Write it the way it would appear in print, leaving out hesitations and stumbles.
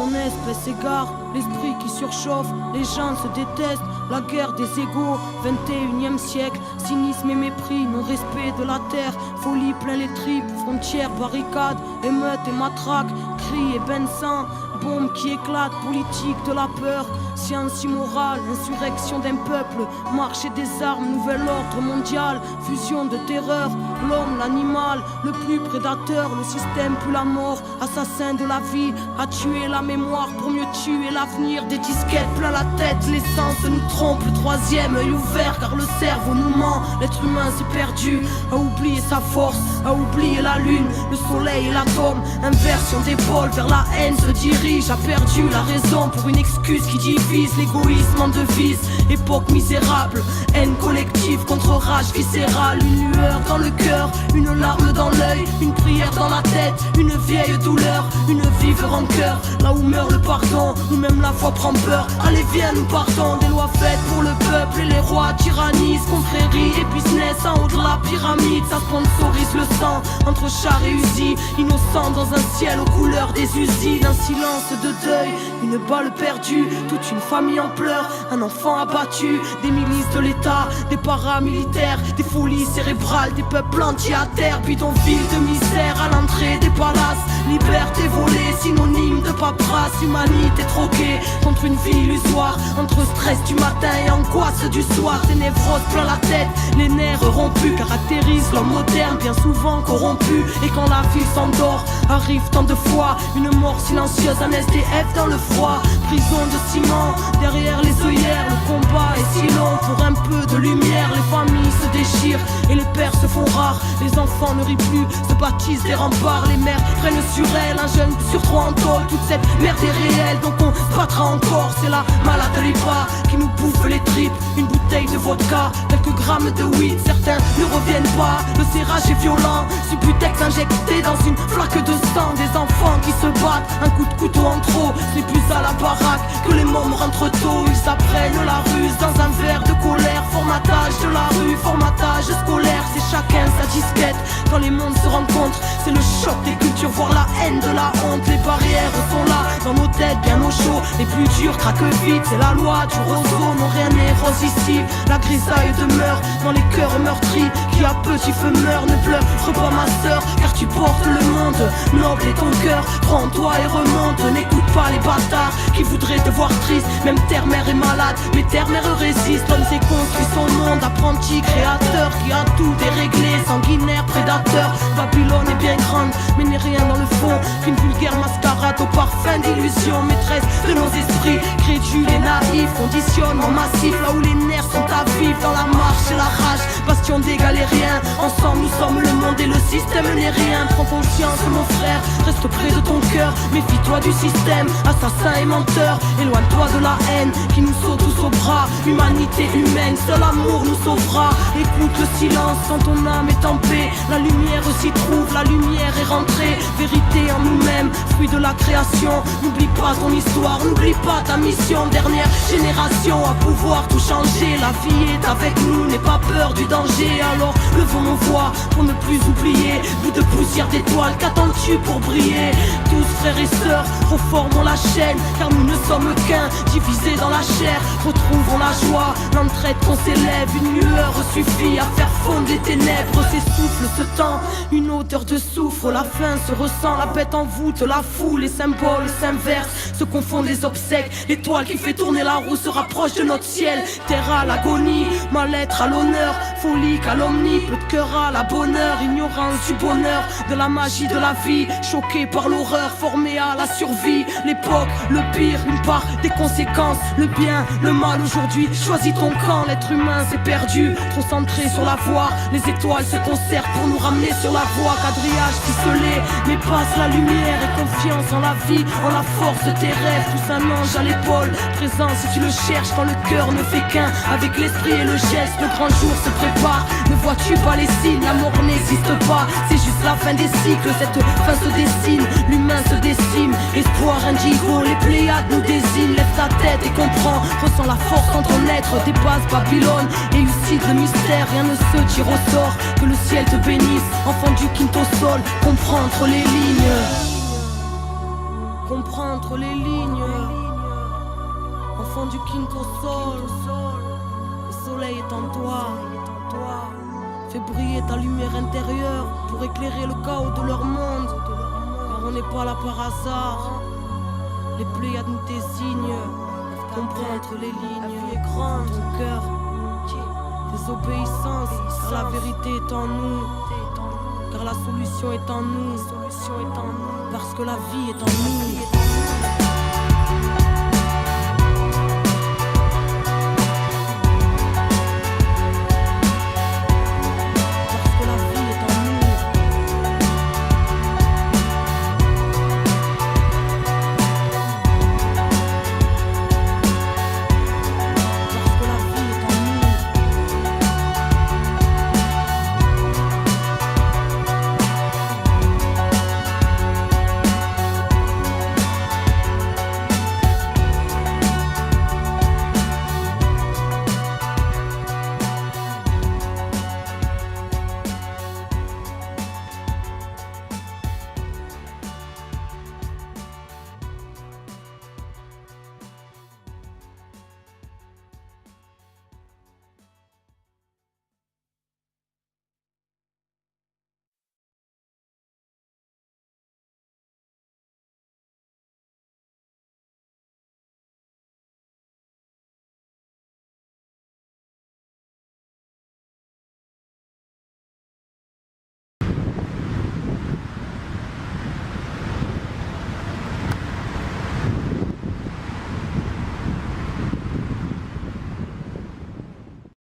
en espèces égare, l'esprit qui surchauffe, les gens se détestent, la guerre des égaux, 21e siècle, cynisme et mépris, non-respect de la terre, folie plein les tripes, frontières, barricades, émeutes et matraques, cris et bains de sang, bombes qui éclatent, politique de la peur, science immorale, insurrection d'un peuple, marché des armes, nouvel ordre mondial, fusion de terreur, l'homme, l'animal, le plus prédateur, le système plus la mort, assassin de la vie, a tué la mémoire pour mieux tuer l'avenir, des disquettes plein la tête, l'essence nous trompe, le troisième œil ouvert car le cerveau nous ment, l'être humain s'est perdu, a oublié sa force, a oublié la lune, le soleil et l'atome, inversion d'épaule vers la haine se dirige, a perdu la raison pour une excuse qui divise, l'égoïsme en devise, époque misérable, haine collective contre rage viscérale, une lueur dans le cœur, une larme dans l'œil, une prière dans la tête, une vieille douleur, une vive rancœur, là où meurt le pardon, où même la foi prend peur, allez viens nous partons, des lois faites pour le peuple et les rois tyrannisent, confréries et business en haut de la pyramide, ça sponsorise le sang, entre chars et usines, innocents dans un ciel aux couleurs des usines, un silence de deuil, une balle perdue, toute une famille en pleurs, un enfant abattu, des milices de l'État, des paramilitaires, des folies cérébrales, des peuples entiers à terre, bidonville de misère à l'entrée des palaces, liberté volée, synonyme de paperasse, humanité troquée contre une vie illusoire, entre stress du matin et angoisse du soir, des névroses plein la tête, les nerfs rompus caractérisent l'homme moderne, bien souvent corrompu, et quand la ville s'endort, arrive tant de fois une mort silencieuse, un SDF dans le froid, prison de ciment, derrière les œillères, le combat est si long, pour un peu de lumière, les familles se déchirent et les pères se font rares, les enfants ne rient plus, se baptisent des remparts, les mères prennent sur elles, un jeune sur trois en tôle, toute cette merde est réelle, donc on se battra encore, c'est la malade ripa qui nous bouffe les tripes, une bouteille de vodka, quelques grammes de weed, certains ne reviennent pas, le serrage est violent, Subutex injecté dans une flaque de sang, des enfants qui se battent, un coup de couteau en trop, c'est plus à la baraque que les mômes rentrent tôt, ils apprennent la ruse dans un verre de colère, formatage de la rue, formatage scolaire, c'est chacun sa disquette, quand les mondes se rencontrent, c'est le choc des cultures, voire la haine de la honte, les barrières sont là, dans nos têtes bien au chaud, les plus durs craquent vite, c'est la loi du roseau, non rien n'est rose ici, la grisaille demeure dans les cœurs meurtris, qui à petit feu meurt, ne pleure pas ma sœur, car tu portes le monde, noble est ton cœur, crois en toi et remonte, n'écoute pas les bâtards, qui voudraient te voir triste, même terre-mère est malade, mais terre-mère résiste, l'homme s'est construit son monde, apprenti créateur, qui a tout déréglé, sanguinaire, prédateur, Babylone est bien grande, mais n'est rien dans le fond, qu'une vulgaire mascarade au parfum d'illusion, maîtresse de nos esprits, crédules et naïfs, conditionnement massif, là où les nerfs sont à vivre, dans la marche et la rage, bastion d'égal et rien, ensemble nous sommes le monde et le système n'est rien, prends conscience mon frère, reste près de ton cœur, méfie-toi du système, assassin et menteur, éloigne-toi de la haine, qui nous saute tous au bras, humanité humaine, seul amour nous sauvera, écoute le silence quand ton âme est en paix, la lumière s'y trouve, la lumière est rentrée, vérité en nous-mêmes, fruit de la création, n'oublie pas ton histoire, n'oublie pas ta mission, dernière génération à pouvoir tout changer, la vie est avec nous, n'aie pas peur du danger, alors levons nos voix pour ne plus oublier, bout de poussière d'étoiles, qu'attends-tu pour briller, tous frères et sœurs, reformons la chaîne, car nous ne sommes qu'un, divisés dans la chair, retrouvons la joie, l'entraide qu'on s'élève, une lueur suffit à faire fondre les ténèbres, s'essouffle ce temps, une odeur de soufre, la faim se ressent, la bête en voûte, la foule, les symboles s'inversent, se confondent les obsèques, l'étoile qui fait tourner la roue se rapproche de notre ciel, terre à l'agonie, mal-être à l'honneur, folie, calomnie, peu de cœur à la bonheur, ignorance du bonheur, de la magie de la vie, choqué par l'horreur, formé à la survie, l'époque, le pire, une part des conséquences, le bien, le mal aujourd'hui, choisis ton camp, l'être humain s'est perdu, trop centré sur la voie, les étoiles se concertent pour nous ramener sur la voie, quadrillage ficelé, mais passe la lumière et confiance en la vie, en la force de tes rêves, tous un ange à l'épaule, présent si tu le cherches quand le cœur ne fait qu'un, avec l'esprit et le geste, le grand jour se prépare, ne vois-tu pas les signes, la mort n'existe pas, c'est juste la fin des cycles, cette fin se dessine, l'humain se décime, espoir indigo, les Pléiades nous désignent, lève ta tête et comprends, ressens la force en ton être, dépasse Babylone, élucide le mystère, rien ne se tire au sort, que le ciel te bénisse, enfant du quinto sol, comprends entre les lignes. comprendre les lignes. Enfant du quinto sol, le soleil est en toi. Fais briller ta lumière intérieure pour éclairer le chaos de leur monde. Car on n'est pas là par hasard. Les Pléiades nous désignent. Comprendre les lignes. La vie est grande, ton cœur. Désobéissance, car la vérité est en nous. Car la solution est en nous. Parce que la vie est en nous.